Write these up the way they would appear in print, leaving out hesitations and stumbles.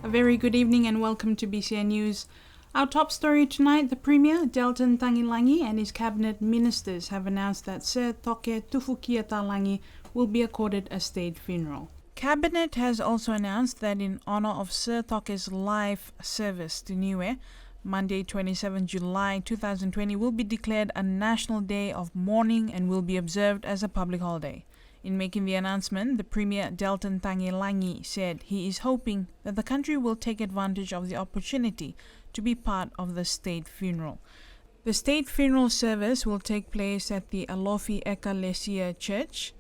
A very good evening and welcome to BCN News. Our top story tonight, the Premier, Delton Tangilangi, and his cabinet ministers have announced that Sir Toke Tufukiata-Langi will be accorded a state funeral. Cabinet has also announced that in honor of Sir Toke's life service to Niue, Monday 27 July 2020 will be declared a national day of mourning and will be observed as a public holiday. In making the announcement, the Premier Delton Tangilangi said he is hoping that the country will take advantage of the opportunity to be part of the state funeral. The state funeral service will take place at the Alofi Ekalesia Church.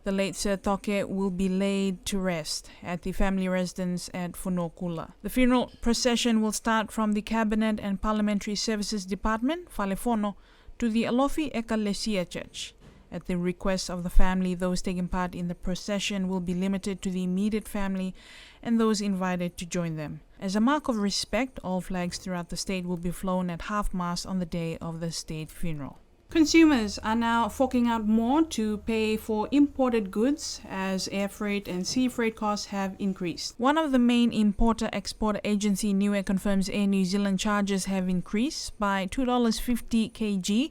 The late Sir Toke will be laid to rest at the family residence at Funokula. The funeral procession will start from the Cabinet and Parliamentary Services Department, Falefono, to the Alofi Ekalesia Church. At the request of the family, those taking part in the procession will be limited to the immediate family and those invited to join them. As a mark of respect, all flags throughout the state will be flown at half-mast on the day of the state funeral. Consumers are now forking out more to pay for imported goods as air freight and sea freight costs have increased. One of the main importer-exporter agency, Niue, confirms Air New Zealand charges have increased by $2.50 kg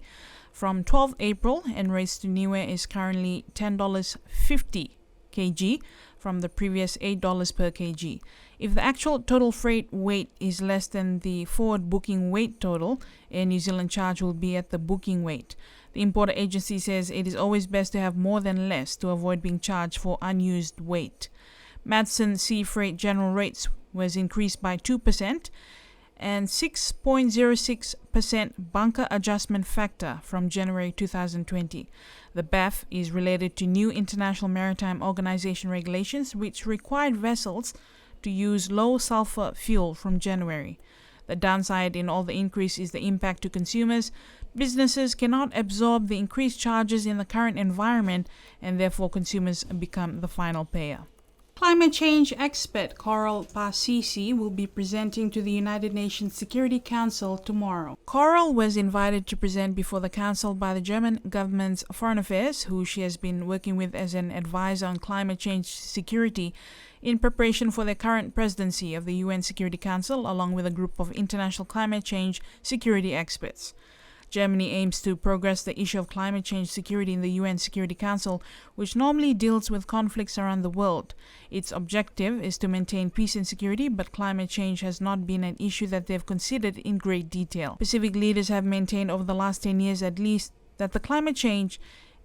from 12 April, and rates to Niue is currently $10.50 kg from the previous $8 per kg. If the actual total freight weight is less than the forward booking weight total, Air New Zealand charge will be at the booking weight. The importer agency says it is always best to have more than less to avoid being charged for unused weight. Madsen Sea Freight general rates was increased by 2%, and 6.06% bunker adjustment factor from January 2020. The BAF is related to new International Maritime Organization regulations which required vessels to use low sulfur fuel from January. The downside in all the increase is the impact to consumers. Businesses cannot absorb the increased charges in the current environment, and therefore consumers become the final payer. Climate change expert Coral Pasisi will be presenting to the United Nations Security Council tomorrow. Coral was invited to present before the Council by the German government's Foreign Affairs, who she has been working with as an advisor on climate change security in preparation for the current presidency of the UN Security Council, along with a group of international climate change security experts. Germany aims to progress the issue of climate change security in the UN Security Council, which normally deals with conflicts around the world. Its objective is to maintain peace and security, but climate change has not been an issue that they've considered in great detail. Pacific leaders have maintained over the last 10 years at least that the climate change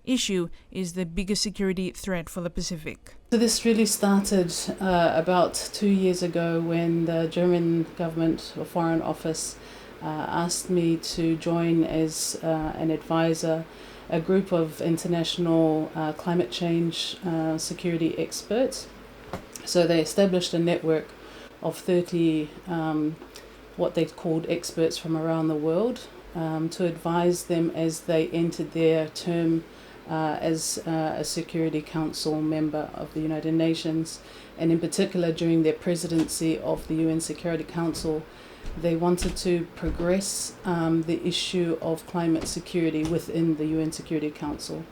issue is the biggest security threat for the Pacific. So this really started about 2 years ago when the German government or Foreign Office asked me to join as an advisor a group of international climate change security experts. So they established a network of 30 what they called experts from around the world to advise them as they entered their term as a Security Council member of the United Nations, and in particular during their presidency of the UN Security Council. They wanted to progress the issue of climate security within the UN Security Council.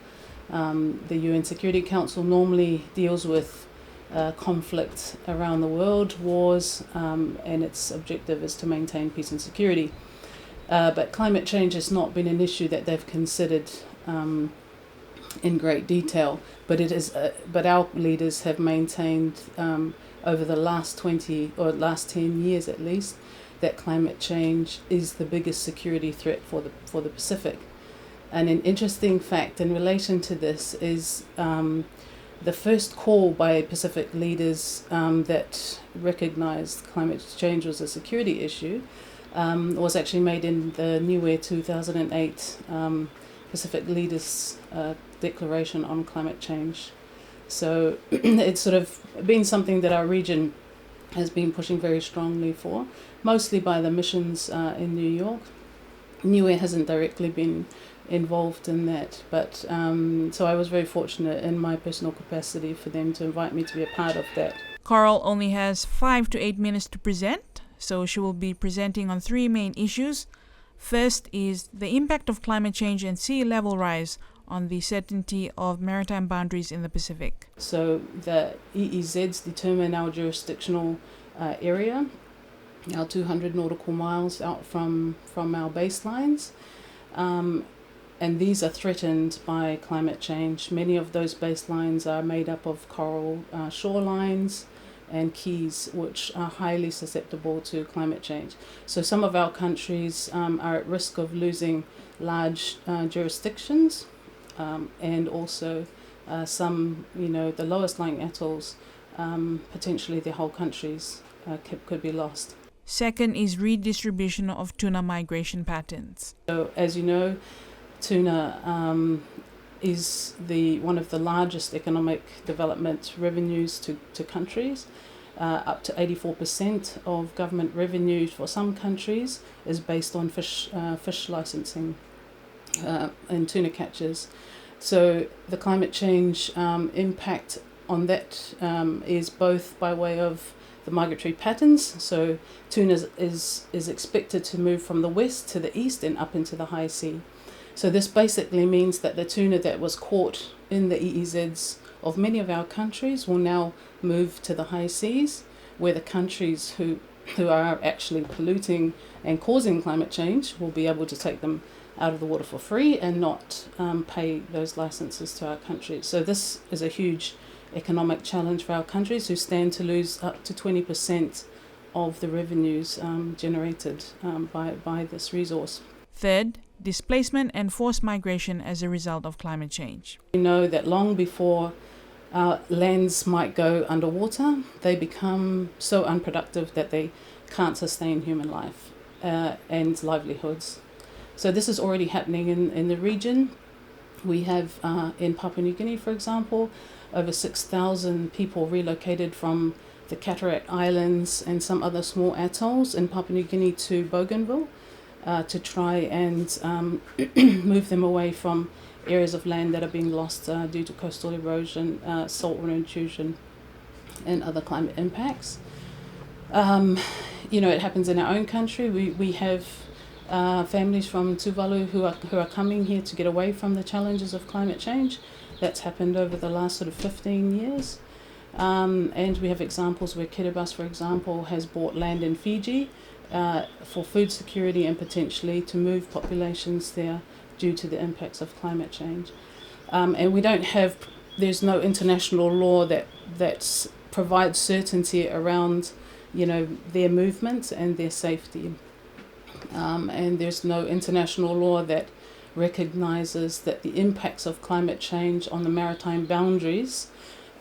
The UN Security Council normally deals with conflict around the world, wars, and its objective is to maintain peace and security. But climate change has not been an issue that they've considered in great detail. But it is. But our leaders have maintained over the last 10 years at least, that climate change is the biggest security threat for the Pacific. And an interesting fact in relation to this is the first call by Pacific leaders that recognized climate change was a security issue was actually made in the Niue 2008 Pacific Leaders Declaration on Climate Change. So it's sort of been something that our region has been pushing very strongly for, mostly by the missions in New York. Niue hasn't directly been involved in that, but so I was very fortunate in my personal capacity for them to invite me to be a part of that. Coral only has 5 to 8 minutes to present, so she will be presenting on 3 main issues. First is the impact of climate change and sea level rise on the certainty of maritime boundaries in the Pacific. So the EEZs determine our jurisdictional area, now 200 nautical miles out from our baselines. And these are threatened by climate change. Many of those baselines are made up of coral shorelines and keys, which are highly susceptible to climate change. So some of our countries are at risk of losing large jurisdictions, and also some, the lowest lying atolls, potentially their whole countries could be lost. Second is redistribution of tuna migration patterns. So as you know, tuna is one of the largest economic development revenues to countries. Up to 84% of government revenue for some countries is based on fish licensing and tuna catches. So the climate change impact on that is both by way of the migratory patterns. So tuna is expected to move from the west to the east and up into the high sea. So this basically means that the tuna that was caught in the EEZs of many of our countries will now move to the high seas, where the countries who are actually polluting and causing climate change will be able to take them out of the water for free and not pay those licenses to our countries. So this is a huge economic challenge for our countries, who stand to lose up to 20% of the revenues generated by this resource. Third, displacement and forced migration as a result of climate change. We know that long before lands might go underwater, they become so unproductive that they can't sustain human life and livelihoods. So this is already happening in the region. We have in Papua New Guinea, for example, over 6,000 people relocated from the Cataract Islands and some other small atolls in Papua New Guinea to Bougainville to try and move them away from areas of land that are being lost due to coastal erosion, saltwater intrusion, and other climate impacts. It happens in our own country. We have families from Tuvalu who are coming here to get away from the challenges of climate change. That's happened over the last sort of 15 years. And we have examples where Kiribati, for example, has bought land in Fiji for food security and potentially to move populations there due to the impacts of climate change. And there's no international law that provides certainty around, their movements and their safety. And there's no international law that recognises that the impacts of climate change on the maritime boundaries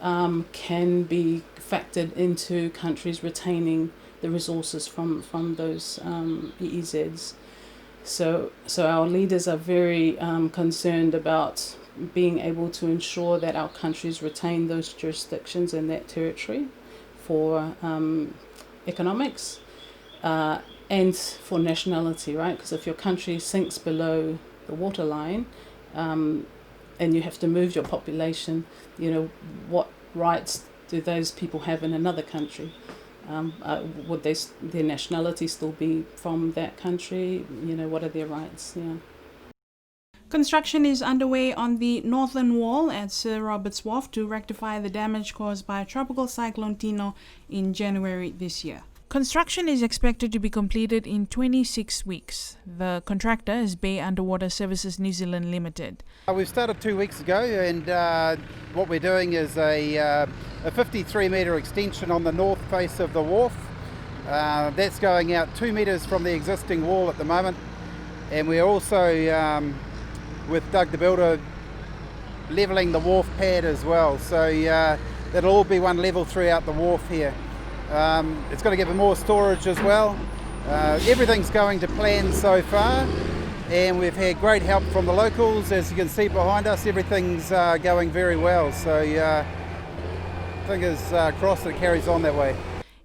can be factored into countries retaining the resources from those EEZs. So our leaders are very concerned about being able to ensure that our countries retain those jurisdictions and that territory for economics and for nationality, right? Because if your country sinks below the waterline and you have to move your population, what rights do those people have in another country? Would their nationality still be from that country? What are their rights? Yeah. Construction is underway on the northern wall at Sir Robert's Wharf to rectify the damage caused by Tropical Cyclone Tino in January this year. Construction is expected to be completed in 26 weeks. The contractor is Bay Underwater Services New Zealand Limited. We've started 2 weeks ago, and what we're doing is a 53-metre extension on the north face of the wharf. That's going out 2 metres from the existing wall at the moment, and we're also, with Doug the Builder, levelling the wharf pad as well. So that'll all be one level throughout the wharf here. It's going to give it more storage as well. Everything's going to plan so far, and we've had great help from the locals. As you can see behind us, everything's going very well. So fingers crossed that it carries on that way.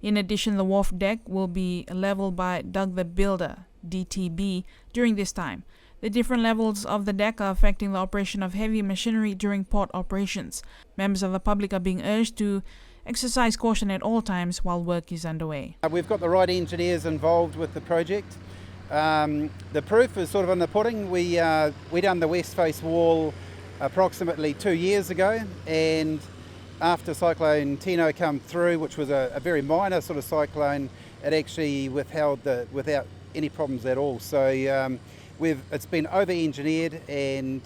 In addition, the wharf deck will be leveled by Doug the Builder, DTB, during this time. The different levels of the deck are affecting the operation of heavy machinery during port operations. Members of the public are being urged to exercise caution at all times while work is underway. We've got the right engineers involved with the project. The proof is sort of in the pudding. We done the west face wall approximately 2 years ago, and after Cyclone Tino come through, which was a very minor sort of cyclone, it actually withheld without any problems at all. So it's been over-engineered, and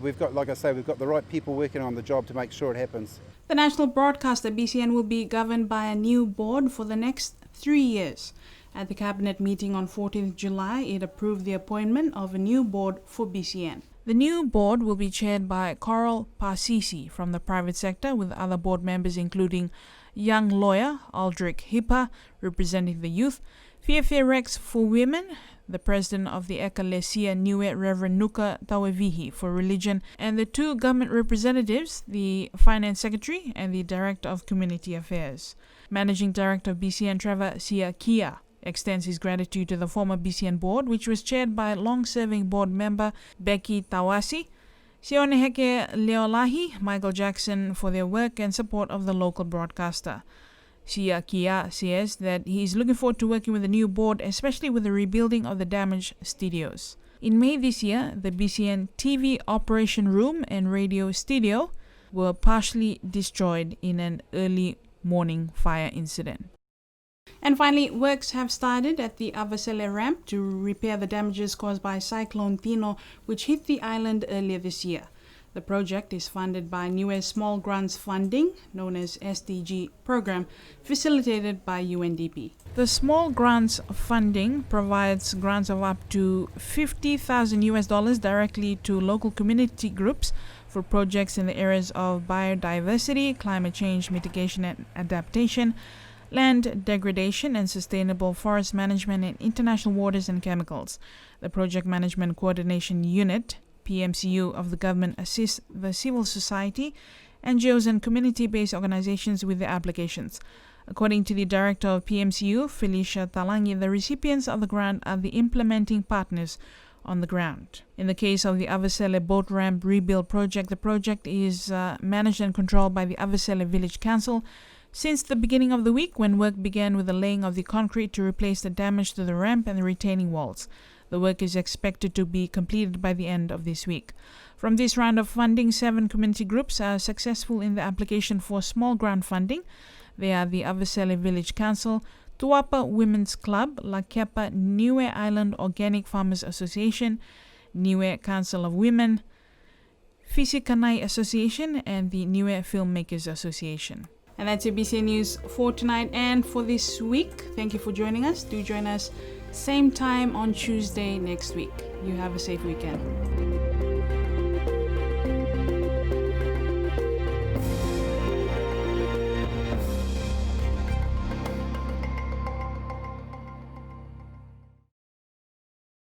we've got, like I say, we've got the right people working on the job to make sure it happens. The national broadcaster BCN will be governed by a new board for the next 3 years. At the cabinet meeting on 14th July, it approved the appointment of a new board for BCN. The new board will be chaired by Coral Parsisi from the private sector, with other board members including young lawyer Aldrich Hippa, representing the youth, Fiafia Rex for women, the president of the Ekalesia Niue, Reverend Nuka Tawevihi, for religion, and the 2 government representatives, the finance secretary and the director of community affairs. Managing director of BCN, Trevor Siakia, extends his gratitude to the former BCN board, which was chaired by long-serving board member Becky Tawasi, Sione Heke Leolahi, Michael Jackson, for their work and support of the local broadcaster. Siakia says that he is looking forward to working with the new board, especially with the rebuilding of the damaged studios. In May this year, the BCN TV operation room and radio studio were partially destroyed in an early morning fire incident. And finally, works have started at the Avasele ramp to repair the damages caused by Cyclone Tino, which hit the island earlier this year. The project is funded by Niue Small Grants Funding, known as SDG program, facilitated by UNDP. The Small Grants Funding provides grants of up to $50,000 directly to local community groups for projects in the areas of biodiversity, climate change mitigation and adaptation, land degradation and sustainable forest management in international waters and chemicals. The Project Management Coordination Unit, PMCU, of the government assists the civil society, NGOs and community-based organizations with their applications. According to the director of PMCU, Felicia Talangi, the recipients of the grant are the implementing partners on the ground. In the case of the Avasele Boat Ramp Rebuild Project, the project is managed and controlled by the Avasele Village Council since the beginning of the week, when work began with the laying of the concrete to replace the damage to the ramp and the retaining walls. The work is expected to be completed by the end of this week. From this round of funding, 7 community groups are successful in the application for small grant funding. They are the Avasele Village Council, Tuapa Women's Club, La Kepa Niue Island Organic Farmers Association, Niue Council of Women, Fisikanai Association, and the Niue Filmmakers Association. And that's your BCN News for tonight and for this week. Thank you for joining us. Do join us same time on Tuesday next week. You have a safe weekend.